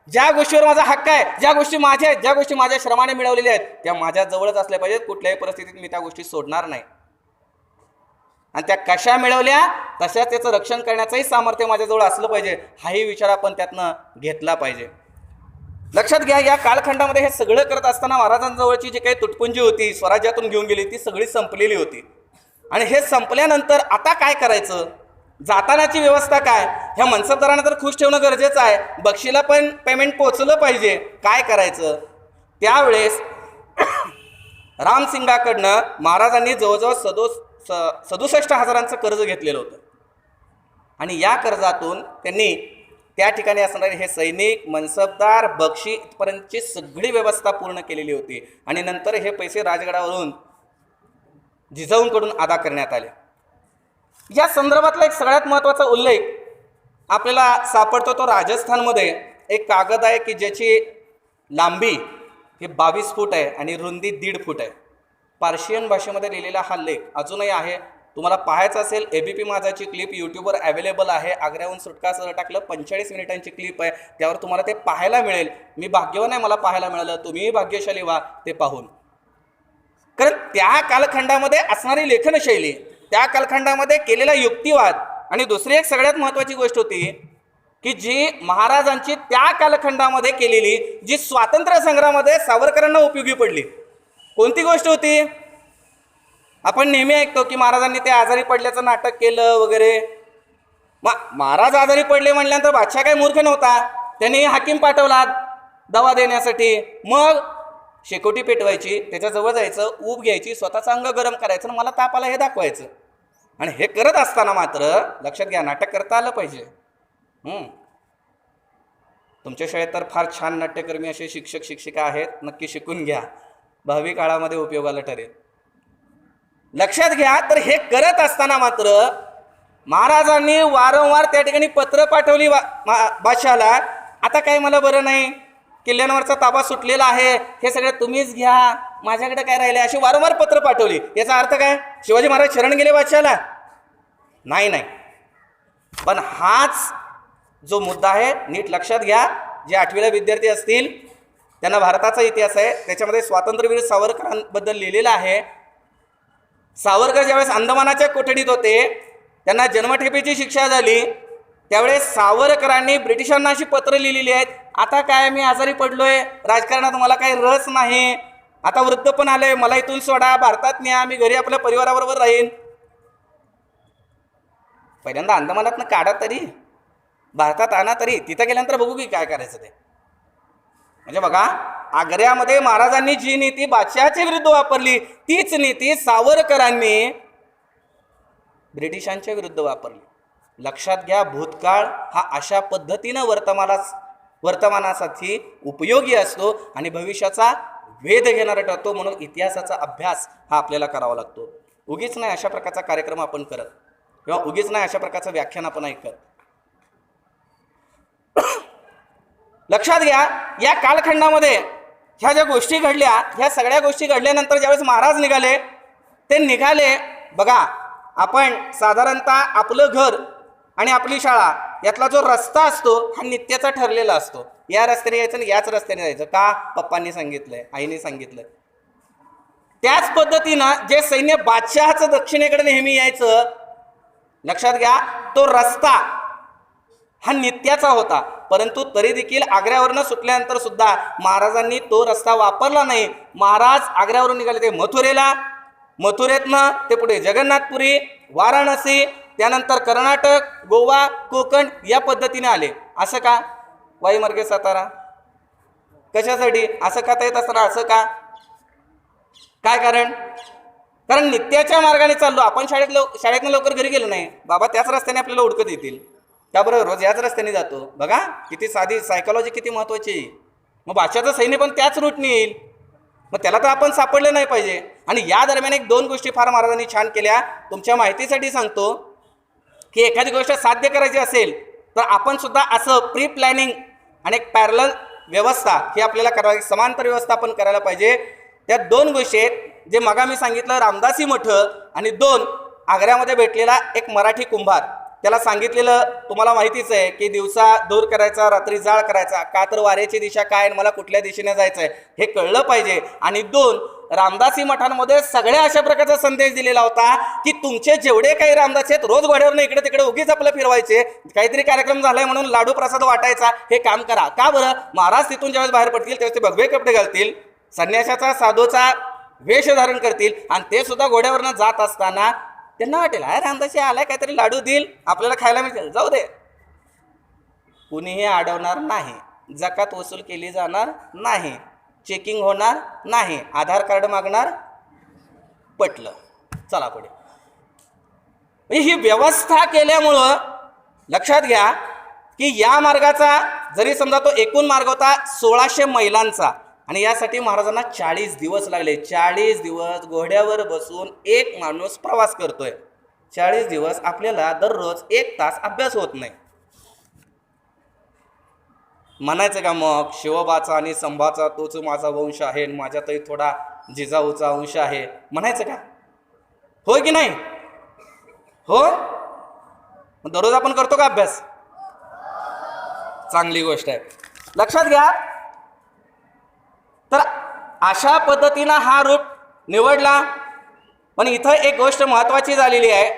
ज्या गोष्टीवर माझा हक्क आहे, ज्या गोष्टी माझ्या आहेत, ज्या गोष्टी माझ्या श्रमाने मिळवलेल्या आहेत, त्या माझ्या जवळच असल्या पाहिजेत. कुठल्याही परिस्थितीत मी त्या गोष्टी सोडणार नाही. आणि त्या कशा मिळवल्या तशा त्याचं रक्षण करण्याचंही सामर्थ्य माझ्याजवळ असलं पाहिजे. हाही विचार आपण त्यातनं घेतला पाहिजे. लक्षात घ्या, या कालखंडामध्ये हे सगळं करत असताना महाराजांजवळची जी काही तुटपुंजी होती, स्वराज्यातून घेऊन गेली, ती सगळी संपलेली होती. आणि हे संपल्यानंतर आता काय करायचं, जातानाची व्यवस्था काय? ह्या मनसबदारांना तर खुश ठेवणं गरजेचं आहे, बक्षीला पण पेमेंट पोहोचलं पाहिजे. काय करायचं? त्यावेळेस रामसिंगाकडनं महाराजांनी जवळजवळ 67,000 कर्ज घेतलेलं होतं. आणि या कर्जातून त्यांनी त्या ठिकाणी असणारे हे सैनिक, मनसबदार, बक्षी इथपर्यंतची सगळी व्यवस्था पूर्ण केलेली होती. आणि नंतर हे पैसे राजगडावरून जिजाऊंकडून अदा करण्यात आले. या संदर्भातला एक सगळ्यात महत्त्वाचा उल्लेख आपल्याला सापडतो तो राजस्थानमध्ये एक कागद आहे की ज्याची लांबी ही 22 फूट आहे आणि रुंदी 1.5 फूट आहे. पार्शियन भाषेमध्ये लिहिलेला हा लेख अजूनही आहे. तुम्हाला पाहायचं असेल, ABP माझाची क्लिप यूट्यूबवर अवेलेबल आहे. आग्र्याहून सुटका सर टाकलं, 45 मिनिटांची क्लिप आहे, त्यावर तुम्हाला ते पाहायला मिळेल. मी भाग्यवान आहे, मला पाहायला मिळालं, तुम्हीही भाग्यशाली व्हा ते पाहून. कारण त्या कालखंडामध्ये असणारी लेखनशैली, त्या कालखंडामध्ये केलेला युक्तिवाद, आणि दुसरी एक सगळ्यात महत्त्वाची गोष्ट होती की जी महाराजांची त्या कालखंडामध्ये केलेली जी स्वातंत्र्य संग्रामामध्ये सावरकरांना उपयोगी पडली. कोणती गोष्ट होती? आपण नेहमी ऐकतो की महाराजांनी ते आजारी पडल्याचं नाटक केलं वगैरे. महाराज आजारी पडले म्हणल्यानंतर बादशाह काही मूर्ख नव्हता, त्यांनी हाकीम पाठवला दवा देण्यासाठी. मग शेकोटी पेटवायची, त्याच्याजवळ जायचं, ऊब घ्यायची, स्वतःचं अंग गरम करायचं आणि मला ताप आला हे दाखवायचं. आणि हे करत असताना मात्र लक्षात घ्या, नाटक करता आलं पाहिजे. तुमच्या शाळेत तर फार छान नाट्यकर्मी असे शिक्षक शिक्षिका आहेत, नक्की शिकून घ्या, भावी काळामध्ये उपयोगाला ठरेल. लक्षात घ्या. तर हे करत असताना मात्र महाराजांनी वारंवार त्या ठिकाणी पत्र पाठवली बादशाहला, आता काय मला बरं नाही, किल्ल्यांवरचा ताबा सुटलेला आहे, हे सगळं तुम्हीच घ्या, माझ्याकडे काय राहिले, अशी वारंवार पत्र पाठवली. याचा अर्थ काय? शिवाजी महाराज शरण गेले बादशाहला? नाही. पण हाच जो मुद्दा आहे नीट लक्षात घ्या. जे 8वीला विद्यार्थी असतील त्यांना भारताचा इतिहास आहे, त्याच्यामध्ये स्वातंत्र्यवीर सावरकरांबद्दल लिहिलेलं आहे. सावरकर ज्यावेळेस अंदमानाच्या कोठडीत होते, त्यांना जन्मठेपेची शिक्षा झाली, त्यावेळेस सावरकरांनी ब्रिटिशांना अशी पत्र लिहिलेली आहेत, आता काय मी आजारी पडलोय, राजकारणात मला काही रस नाही, आता वृद्ध पण आले, मला इथून सोडा, भारतात न्या, मी घरी आपल्या परिवाराबरोबर राहीन. पहिल्यांदा अंदमानातनं काढा तरी, भारतात आणा तरी, तिथं गेल्यानंतर बघू की काय करायचं ते. म्हणजे बघा, आग्र्यामध्ये महाराजांनी जी नीती बादशहाच्या विरुद्ध वापरली तीच नीती सावरकरांनी ब्रिटिशांच्या विरुद्ध वापरली. लक्षात घ्या, भूतकाळ हा अशा पद्धतीनं वर्तमानासाठी उपयोगी असतो आणि भविष्याचा वेध घेणारा ठरतो. म्हणून इतिहासाचा अभ्यास हा आपल्याला करावा लागतो. उगीच नाही अशा प्रकारचा कार्यक्रम आपण करत, किंवा उगीच नाही अशा प्रकारचं व्याख्यान आपण ऐकत. लक्षात घ्या, या कालखंडामध्ये ह्या ज्या गोष्टी घडल्या, ह्या सगळ्या गोष्टी घडल्यानंतर ज्यावेळेस महाराज निघाले बघा, आपण साधारणतः आपलं घर आणि आपली शाळा यातला जो रस्ता असतो हा नित्याचा ठरलेला असतो. या रस्त्याने यायचं आणि याच रस्त्याने जायचं. का? पप्पांनी सांगितलंय, आईने सांगितलंय. त्याच पद्धतीनं जे सैन्य बादशहाचं दक्षिणेकडे नेहमी यायचं, लक्षात घ्या, तो रस्ता हा नित्याचा होता. परंतु तरी देखील आग्र्यावरनं सुटल्यानंतर सुद्धा महाराजांनी तो रस्ता वापरला नाही. महाराज आग्र्यावरून निघाले ते मथुरेला, मथुरेतनं ते पुढे जगन्नाथपुरी, वाराणसी, त्यानंतर कर्नाटक, गोवा, कोकण या पद्धतीने आले. असं का? वाईमार्गे सातारा कशासाठी? असं का येत असताना असं का? काय कारण? कारण नित्याच्या मार्गाने चाललो आपण. शाळेतनं लवकर घरी गेलो नाही, बाबा त्याच रस्त्याने आपल्याला उडकत येतील. त्याबरोबर रोज याच रस्त्याने जातो. बघा किती साधी सायकोलॉजी, किती महत्वाची. मग बादशाचं सैन्य पण त्याच रूटने येईल, मग त्याला तर आपण सापडले नाही पाहिजे. आणि या दरम्यान एक दोन गोष्टी फार महाराजांनी छान केल्या. तुमच्या माहितीसाठी सांगतो की एखादी गोष्ट साध्य करायची असेल तर आपण सुद्धा असं प्री प्लॅनिंग आणि एक पॅरलल व्यवस्था ही आपल्याला करावी, समांतर व्यवस्था आपण करायला पाहिजे. त्या दोन गोष्टी आहेत, जे मगा मी सांगितलं रामदासी मठ, आणि दोन आग्र्यामध्ये भेटलेला एक मराठी कुंभार. त्याला सांगितलेलं तुम्हाला माहितीच आहे की दिवसा दूर करायचा, रात्री जाळ करायचा. का तर वाऱ्याची दिशा काय, मला कुठल्या दिशेने जायचं आहे हे कळलं पाहिजे. आणि दोन, रामदासी मठांमध्ये सगळ्या अशा प्रकारचा संदेश दिलेला होता की तुमचे जेवढे काही रामदासी आहेत रोज घोड्यावरनं इकडे तिकडे उगीच आपलं फिरवायचे, काहीतरी कार्यक्रम झालाय म्हणून लाडू प्रसाद वाटायचा, हे काम करा. का बरं? महाराज तिथून ज्यावेळेस बाहेर पडतील त्यावेळेस ते भगवे कपडे घालतील, संन्यासाचा साधूचा वेश धारण करतील, आणि ते सुद्धा घोड्यावरनं जात असताना त्यांना वाटेल अरे रामदासी आलाय, काहीतरी लाडू देईल, आपल्याला खायला मिळतील, जाऊ दे. कुणीही अडवणार नाही, जकात वसूल केली जाणार नाही, चेकिंग होणार नाही, आधार कार्ड मागणार, पटलं, चला पुढे. ही व्यवस्था केल्यामुळं लक्षात घ्या की या मार्गाचा जरी समजा तो एकूण मार्ग होता 1600 मैलांचा, आणि यासाठी महाराजांना 40 दिवस लागले. 40 दिवस घोड्यावर बसून एक माणूस प्रवास करतोय. 40 दिवस आपल्याला दररोज 1 तास अभ्यास होत नाही. म्हणायचं का मग शिवबाचा आणि संभाचा तोच माझा वंश आहे, माझ्यातही थोडा जिजाऊचा अंश आहे, म्हणायचं का? होय की नाही? हो. दररोज आपण करतो का अभ्यास? चांगली गोष्ट आहे. लक्षात घ्या, तर अशा पद्धतीनं हा रूट निवडला. पण इथं एक गोष्ट महत्वाची झालेली आहे.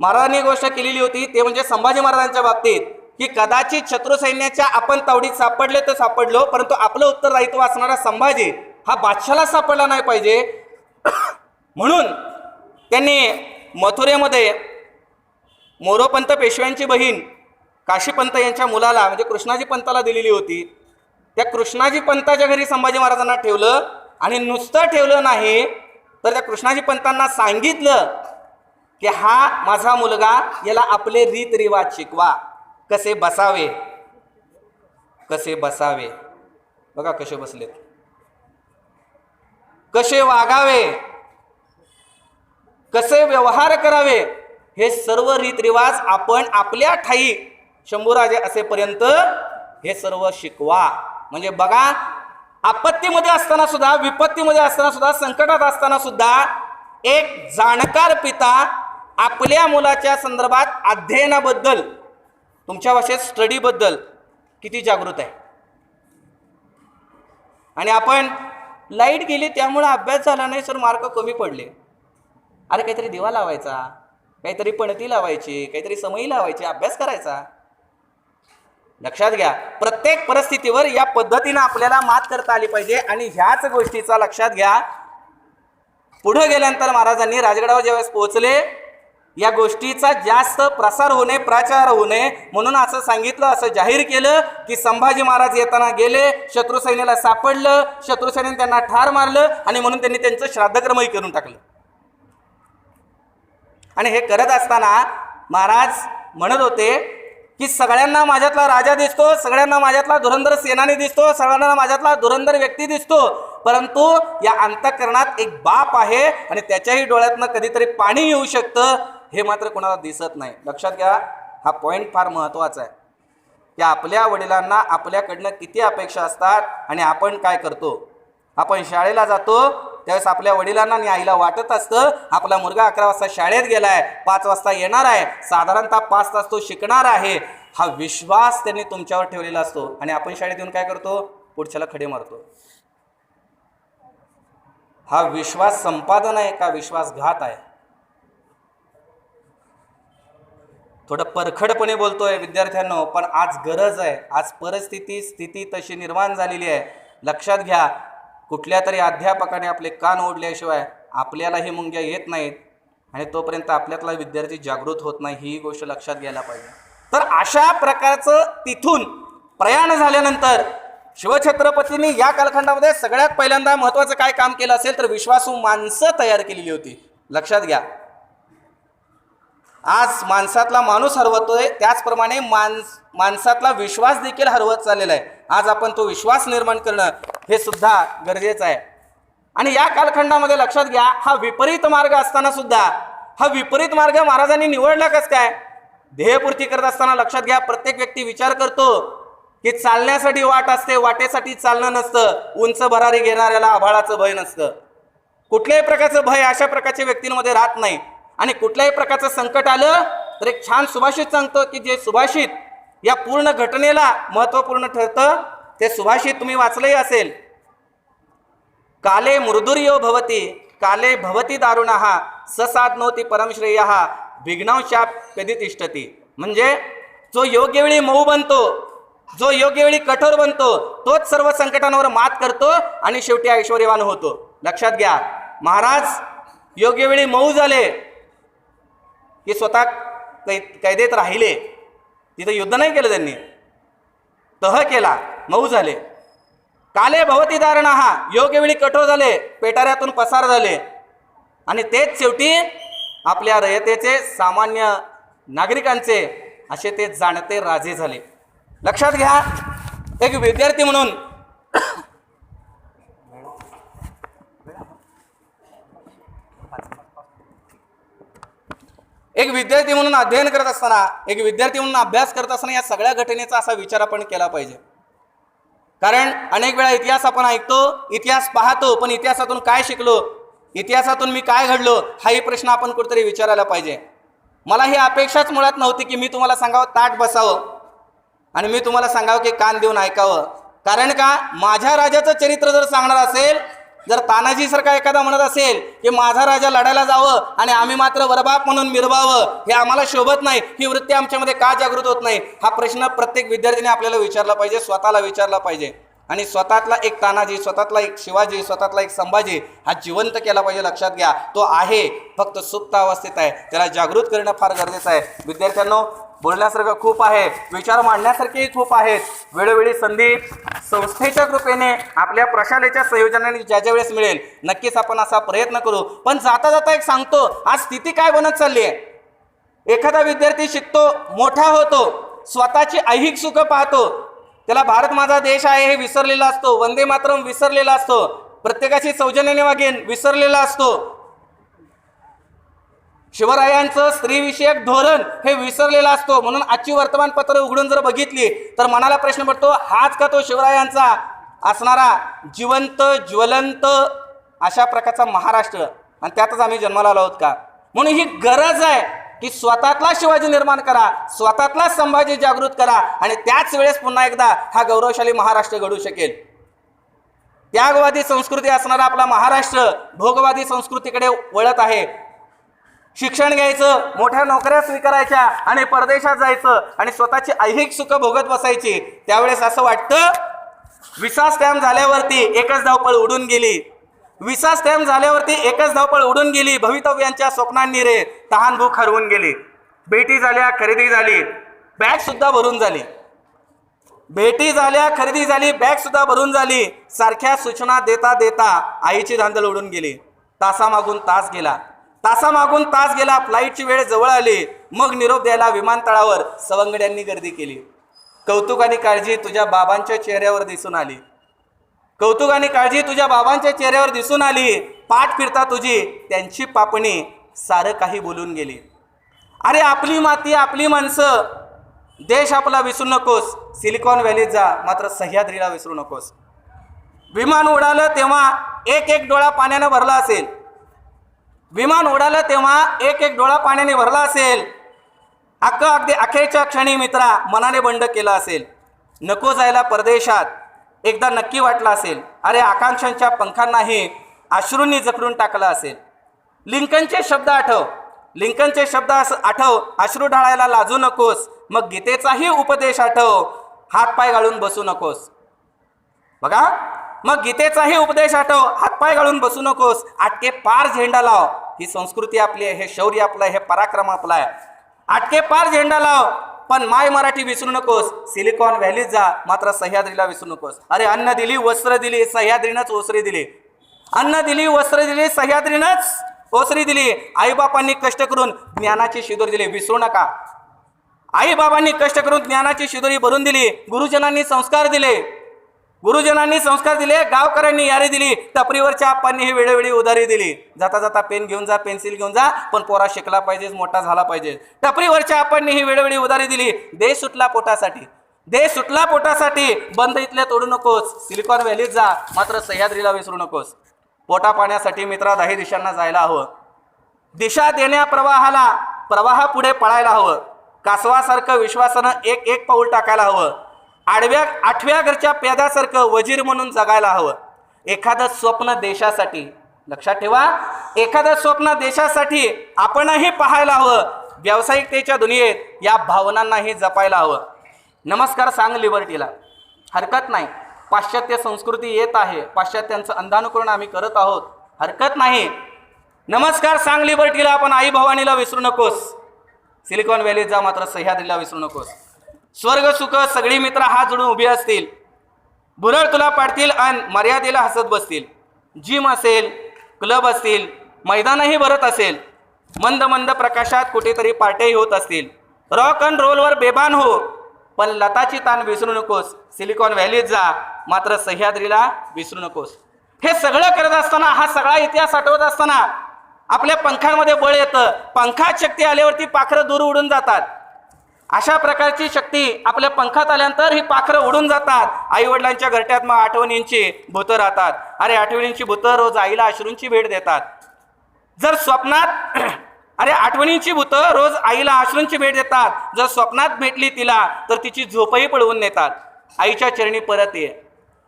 महाराजांनी एक गोष्ट केलेली होती, ते म्हणजे संभाजी महाराजांच्या बाबतीत की कदाचित शत्रू सैन्याच्या आपण तावडीत सापडले तर सापडलो, परंतु आपलं उत्तरदायित्व असणारा संभाजी हा बादशाला सापडला नाही पाहिजे. म्हणून त्यांनी मथुरेमध्ये मोरोपंत पेशव्यांची बहीण काशीपंत यांच्या मुलाला म्हणजे कृष्णाजी पंताला दिलेली होती. त्या कृष्णाजी पंताच्या घरी संभाजी महाराजांना ठेवलं, आणि नुसतं ठेवलं नाही तर त्या कृष्णाजी पंतांना सांगितलं की हा माझा मुलगा, याला आपले रीतरिवाज शिकवा, कसे बसावे, कसे बसावे, बघा कसे बसलेत, कसे वागावे, कसे व्यवहार करावे, हे सर्व रीतरिवाज आपण आपल्या ठाई शंभूराजे असेपर्यंत हे सर्व शिकवा. म्हणजे बघा, आपत्तीमध्ये असताना सुद्धा, विपत्तीमध्ये असताना सुद्धा, संकटात असताना सुद्धा एक जाणकार पिता आपल्या मुलाच्या संदर्भात अध्ययनाबद्दल, तुमच्या भाषेत स्टडीबद्दल किती जागृत आहे. आणि आपण लाईट गेली त्यामुळे अभ्यास झाला नाही सर, मार्क कमी पडले. अरे काहीतरी दिवा लावायचा, काहीतरी पणती लावायची, काहीतरी समई लावायची, अभ्यास करायचा. लक्षात घ्या, प्रत्येक परिस्थितीवर या पद्धतीने आपल्याला मात करता आली पाहिजे. आणि ह्याच गोष्टीचा लक्षात घ्या, पुढे गेल्यानंतर महाराजांनी राजगडावर ज्यावेळेस पोहोचले, या गोष्टीचा जास्त प्रसार होणे, प्रचार होणे म्हणून असं सांगितलं, असं जाहीर केलं की संभाजी महाराज येताना गेले, शत्रू सैन्याला सापडलं, शत्रू सैन्याने त्यांना ठार मारलं आणि म्हणून त्यांनी त्यांचं श्राद्धकर्मही करून टाकलं. आणि हे करत असताना महाराज म्हणत होते की सगळ्यांना माझ्यातला राजा दिसतो, सगळ्यांना माझ्यातला धुरंधर सेनानी दिसतो, सगळ्यांना माझ्यातला धुरंधर व्यक्ती दिसतो, परंतु या अंतःकरणात एक बाप आहे आणि त्याच्याही डोळ्यातनं कधीतरी पाणी येऊ शकतं, हे मात्र कोणाला दिसत नाही. लक्षात घ्या, हा पॉईंट फार महत्त्वाचा आहे की आपल्या वडिलांना आपल्याकडनं किती अपेक्षा असतात आणि आपण काय करतो. आपण शाळेला जातो त्यावेळेस आपल्या वडिलांना आणि आईला वाटत असतं आपला मुलगा 11 वाजता शाळेत गेलाय, 5 वाजता येणार आहे, साधारणतः 5 तास तो शिकणार आहे, हा विश्वास त्यांनी तुमच्यावर ठेवलेला असतो. आणि आपण शाळेत येऊन काय करतो, पुढच्याला खडे मारतो. हा विश्वास संपादन आहे का विश्वासघात आहे? थोडं परखडपणे बोलतोय विद्यार्थ्यांनो, पण आज गरज आहे, आज परिस्थिती स्थिती तशी निर्माण झालेली आहे. लक्षात घ्या, कुठल्या तरी अध्यापकाने आपले कान ओढल्याशिवाय आपल्यालाही मुंग्या येत नाहीत आणि तोपर्यंत आपल्यातला विद्यार्थी जागृत होत नाही, ही गोष्ट लक्षात घ्यायला पाहिजे. तर अशा प्रकारचं तिथून प्रयाण झाल्यानंतर शिवछत्रपतींनी या कालखंडामध्ये सगळ्यात पहिल्यांदा महत्त्वाचं काय काम केलं असेल तर विश्वासू माणसं तयार केलेली होती. लक्षात घ्या, आज माणसातला माणूस हरवतोय, त्याचप्रमाणे माणसातला विश्वास देखील हरवत चाललेला आहे. आज आपण तो विश्वास निर्माण करणं हे सुद्धा गरजेचं आहे. आणि या कालखंडामध्ये लक्षात घ्या, हा विपरीत मार्ग असताना सुद्धा हा विपरीत मार्ग महाराजांनी निवडला कसं काय? ध्येयपूर्ती करत असताना लक्षात घ्या, प्रत्येक व्यक्ती विचार करतो की चालण्यासाठी वाट असते, वाटेसाठी चालणं नसतं. उंच भरारी घेणाऱ्याला आभाळाचं भय नसतं. कुठल्याही प्रकारचं भय अशा प्रकारच्या व्यक्तींमध्ये राहत नाही. आणि कुठल्याही प्रकारचं संकट आलं तर एक छान सुभाषित सांगतो की जे सुभाषित या पूर्ण घटनेला महत्त्वपूर्ण ठरतं, ते सुभाषित तुम्ही वाचलंही असेल. काले मृदुर्यो भवती काले भवती दारुणः ससाधनोती परमश्रेयः विघ्नांशाप्यधी तिष्ठती. म्हणजे जो योग्य वेळी मऊ बनतो, जो योग्य वेळी कठोर बनतो, तोच सर्व संकटांवर मात करतो आणि शेवटी ऐश्वर्यवान होतो. लक्षात घ्या, महाराज योग्य वेळी मऊ झाले की स्वतः कैदेत राहिले, तिथं युद्ध नाही केलं त्यांनी, तह केला, मऊ झाले. काले भवती दारुणः योग्य वेळी कठोर झाले, पेटाऱ्यातून पसार झाले आणि तेच शेवटी आपल्या रयतेचे, सामान्य नागरिकांचे असे ते जाणते राजे झाले. लक्षात घ्या, एक विद्यार्थी म्हणून अध्ययन करत असताना, एक विद्यार्थी म्हणून अभ्यास करत असताना या सगळ्या घटनेचा असा विचार आपण केला पाहिजे. कारण अनेक वेळा इतिहास आपण ऐकतो, इतिहास पाहतो, पण इतिहासातून काय शिकलो, इतिहासातून मी काय घडलो, हाही प्रश्न आपण कुठेतरी विचारायला पाहिजे. मला ही अपेक्षाच मुळात नव्हती की मी तुम्हाला सांगावं ताट बसावं आणि मी तुम्हाला सांगावं की कान देऊन ऐकावं. कारण का, माझ्या राजाचं चरित्र जर सांगणार असेल, जर तानाजीसारखा एखादा म्हणत असेल की माझा राजा लढायला जावं आणि आम्ही मात्र वरबाप म्हणून मिरवावं, हे आम्हाला शोभत नाही, ही वृत्ती आमच्यामध्ये का जागृत होत नाही, हा प्रश्न प्रत्येक विद्यार्थ्याने आपल्याला विचारला पाहिजे, स्वतःला विचारला पाहिजे. आणि स्वतःतला एक तानाजी, स्वतःतला एक शिवाजी, स्वतःतला एक संभाजी हा जिवंत केला पाहिजे. लक्षात घ्या, तो आहे, फक्त सुप्त अवस्थेत आहे, त्याला जागृत करणं फार गरजेचं आहे. विद्यार्थ्यांनो, बोलण्यासारखं खूप आहे, विचार मांडण्यासारखेही खूप आहेत. वेळोवेळी संधी संस्थेच्या कृपेने, आपल्या प्रशालेच्या संयोजनाने ज्या ज्या वेळेस मिळेल, नक्कीच आपण असा प्रयत्न करू. पण जाता जाता एक सांगतो, आज स्थिती काय बनत चालली आहे. एखादा विद्यार्थी शिकतो, मोठा होतो, स्वतःची ऐहिक सुख पाहतो, त्याला भारत माझा देश आहे हे विसरलेला असतो, वंदे मातरम विसरलेला असतो, प्रत्येकाची सौजन्याने वागेन विसरलेला असतो, शिवरायांचं स्त्रीविषयक धोरण हे विसरलेलं असतो. म्हणून आजची वर्तमानपत्र उघडून जर बघितली तर मनाला प्रश्न पडतो, हाच का तो शिवरायांचा असणारा जिवंत ज्वलंत अशा प्रकारचा महाराष्ट्र, आणि त्यातच आम्ही जन्माला आलो आहोत का? म्हणून ही गरज आहे की स्वतःतला शिवाजी निर्माण करा, स्वतःतला संभाजी जागृत करा आणि त्याच वेळेस पुन्हा एकदा हा गौरवशाली महाराष्ट्र घडू शकेल. त्यागवादी संस्कृती असणारा आपला महाराष्ट्र भोगवादी संस्कृतीकडे वळत आहे. शिक्षण घ्यायचं, मोठ्या नोकऱ्या स्वीकारायच्या आणि परदेशात जायचं आणि स्वतःची ऐहिक सुख भोगत बसायची. त्यावेळेस असं वाटतं व्हिसा स्टॅम्प झाल्यावरती एकच धावपळ उडून गेली. व्हिसा स्टॅम्प झाल्यावरती एकच धावपळ उडून गेली. भवितव्यांच्या स्वप्नांनी रे तहान भूक हरवून गेली. भेटी झाल्या, खरेदी झाली, बॅग सुद्धा भरून झाली. भेटी झाल्या, खरेदी झाली, बॅग सुद्धा भरून झाली. सारख्या सूचना देता देता आईची धांदल उडून गेली. तासामागून तास गेला, तासामागून तास गेला. फ्लाईटची वेळ जवळ आली. मग निरोप द्यायला विमानतळावर सवंगड्यांनी गर्दी केली. कौतुक आणि काळजी तुझ्या बाबांच्या चेहऱ्यावर दिसून आली. कौतुक आणि काळजी तुझ्या बाबांच्या चेहऱ्यावर दिसून आली. पाठ फिरता तुझी त्यांची पापणी सारं काही बोलून गेली. अरे आपली माती, आपली माणसं, देश आपला विसरू नकोस. सिलिकॉन व्हॅलीत जा, मात्र सह्याद्रीला विसरू नकोस. विमान उडालं तेव्हा एक एक डोळा पाण्यानं भरला असेल. विमान उडालं तेव्हा एक एक डोळा पाण्याने भरला असेल. अगदी अखेरच्या क्षणी मित्रा मनाने बंड केला असेल. नको जायला परदेशात एकदा नक्की वाटलं असेल. अरे आकांक्षांच्या पंखांनाही अश्रूंनी जखडून टाकलं असेल. लिंकनचे शब्द आठव, लिंकनचे शब्द आठव. अश्रू ढाळायला लाजू नकोस. मग गीतेचाही उपदेश आठव. हातपाय गाळून बसू नकोस. बघा, मग गीतेचाही उपदेश आठव. हातपाय गाळून बसू नकोस. आटके पार झेंडा लाव. ही संस्कृती आपली आहे, हे शौर्य आपलं आहे, हे पराक्रम आपला आहे. आटके पार झेंडा लाव. पण माय मराठी विसरू नकोस. सिलिकॉन व्हॅलीत जा, मात्र सह्याद्रीला विसरू नकोस. अरे अन्न दिली, वस्त्र दिली, सह्याद्रीनंच ओसरी दिली. अन्न दिली, वस्त्र दिली, सह्याद्रीनंच ओसरी दिली. आईबापांनी कष्ट करून ज्ञानाची शिदोरी दिली, विसरू नका. आईबाबांनी कष्ट करून ज्ञानाची शिदोरी भरून दिली. गुरुजनांनी संस्कार दिले, गुरुजनांनी संस्कार दिले. गावकऱ्यांनी यारी दिली. टपरीवरच्या आप्पांनी ही वेळोवेळी उधारी दिली. जाता जाता पेन घेऊन जा, पेन्सिल घेऊन जा, पण पोरा शिकला पाहिजे, मोठा झाला पाहिजे. टपरीवरच्या आप्पांनी ही वेळोवेळी उधारी दिली. देश सुटला पोटासाठी, देश सुटला पोटासाठी. बंद इथल्या तोडू नकोस. सिलिकॉन व्हॅलीत जा, मात्र सह्याद्रीला विसरू नकोस. पोटा पाण्यासाठी मित्रा 10 दिशांना जायला हवं. दिशा देण्या प्रवाहाला, प्रवाहा पुढे पळायला हवं. कासवासारखं विश्वासानं एक एक पाऊल टाकायला हवं. आठव्या घरच्या पेद्यासारखं वजीर म्हणून जगायला हवं. एखादं स्वप्न देशासाठी, लक्षात ठेवा, एखादं स्वप्न देशासाठी आपणही पाहायला हवं. व्यावसायिकतेच्या दुनियेत या भावनांनाही जपायला हवं. नमस्कार सांग लिबर्टीला, हरकत नाही. पाश्चात्य संस्कृती येत आहे, पाश्चात्यांचं अंधानुकरण आम्ही करत आहोत, हरकत नाही. नमस्कार सांग लिबर्टीला, पण आई भवानीला विसरू नकोस. सिलिकॉन व्हॅलीत जा, मात्र सह्याद्रीला विसरू नकोस. स्वर्ग सुख सगळी मित्र हात जोडून उभी असतील. भुरळ तुला पाडतील आणि मर्यादेला हसत बसतील. जिम असेल, क्लब असतील, मैदानही भरत असेल. मंद मंद प्रकाशात कुठेतरी पार्ट्याही होत असतील. रॉक अँड रोलवर बेभान हो, पण लताची ताण विसरू नकोस. सिलिकॉन व्हॅलीत जा, मात्र सह्याद्रीला विसरू नकोस. हे सगळं करत असताना, हा सगळा इतिहास आठवत असताना आपल्या पंखांमध्ये बळ येतं. पंखात शक्ती आल्यावरती पाखरं दूर उडून जातात. अशा प्रकारची शक्ती आपल्या पंखात आल्यानंतर ही पाखरं उडून जातात. आई वडिलांच्या घरट्यात मग आठवणींची भूतं राहतात. अरे आठवणींची भूतं रोज आईला अश्रूंची भेट देतात. जर स्वप्नात अरे आठवणींची भूतं रोज आईला अश्रूंची भेट देतात. जर स्वप्नात भेटली तिला तर तिची झोपही पळवून नेतात. आईच्या चरणी परत ये.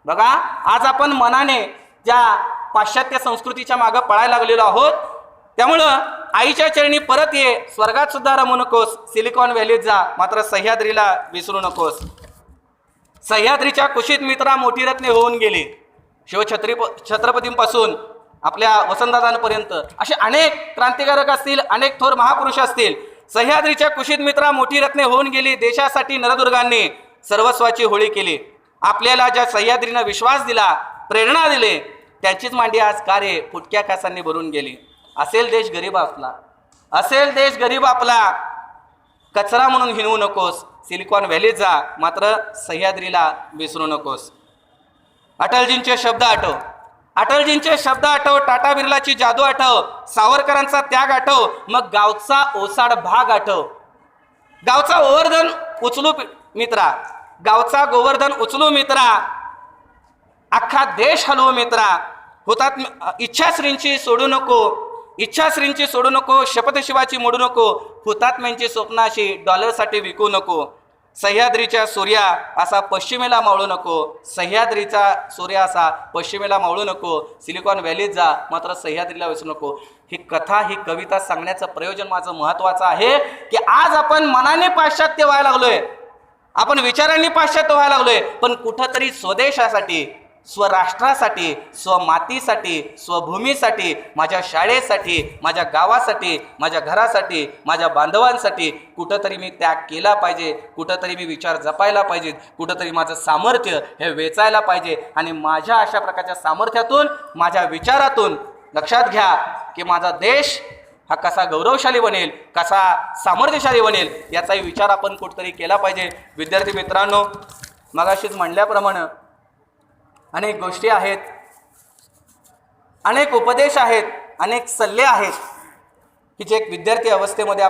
बघा, आज आपण मनाने ज्या पाश्चात्य संस्कृतीच्या मागे पळायला लागलेलो आहोत, त्यामुळं आईच्या चरणी परत ये. स्वर्गात सुद्धा रमू नकोस. सिलिकॉन व्हॅलीत जा, मात्र सह्याद्रीला विसरू नकोस. सह्याद्रीच्या कुशीत मित्रा मोठी रत्ने होऊन गेली. छत्रपतींपासून आपल्या वसंतदादांपर्यंत असे अनेक क्रांतिकारक असतील, अनेक थोर महापुरुष असतील. सह्याद्रीच्या कुशीत मित्रा मोठी रत्ने होऊन गेली. देशासाठी नरदुर्गांनी सर्वस्वाची होळी केली. आपल्याला ज्या सह्याद्रीनं विश्वास दिला, प्रेरणा दिली, त्याचीच मांडी आज कार्य फुटक्या कासांनी भरून गेली. असेल देश गरीब आपला, असेल देश गरीब आपला, कचरा म्हणून हिणवू नकोस. सिलिकॉन व्हॅलीत जा, मात्र सह्याद्रीला विसरू नकोस. अटलजींचे शब्द आठव, अटलजींचे शब्द आठव. टाटा बिर्लाची जादू आठव. सावरकरांचा त्याग आठव. मग गावचा ओसाड भाग आठव. गावचा गोवर्धन उचलू मित्रा, गावचा गोवर्धन उचलू मित्रा. अख्खा देश हलवू मित्रा. होतात इच्छाश्रींची सोडू नको, इच्छाश्रींची सोडू नको. शपथशिवाची मोडू नको. हुतात्म्यांची स्वप्नाशी डॉलरसाठी विकू नको. सह्याद्रीच्या सूर्या असा पश्चिमेला मावळू नको. सह्याद्रीचा सूर्य असा पश्चिमेला मावळू नको. सिलिकॉन व्हॅलीत जा, मात्र सह्याद्रीला विसरू नको. ही कथा, ही कविता सांगण्याचं प्रयोजन माझं महत्वाचं आहे की आज आपण मनाने पाश्चात्य व्हायला लागलोय, आपण विचारांनी पाश्चात्य व्हायला लागलोय, पण कुठंतरी स्वदेशासाठी, स्वराष्ट्रासाठी, स्वमातीसाठी, स्वभूमीसाठी, माझ्या शाळेसाठी, माझ्या गावासाठी, माझ्या घरासाठी, माझ्या बांधवांसाठी कुठंतरी मी त्याग केला पाहिजे, कुठंतरी मी विचार जपायला पाहिजेत, कुठंतरी माझं सामर्थ्य हे वेचायला पाहिजे. आणि माझ्या अशा प्रकारच्या सामर्थ्यातून, माझ्या विचारातून लक्षात घ्या की माझा देश हा कसा गौरवशाली बनेल, कसा सामर्थ्यशाली बनेल, याचाही विचार आपण कुठंतरी केला पाहिजे. विद्यार्थी मित्रांनो, मगाशीच म्हणल्याप्रमाणे अनेक गोष्टी आहेत, अनेक उपदेश आहेत, अनेक सल्ले आहेत की जे एक विद्यार्थी अवस्थेमध्ये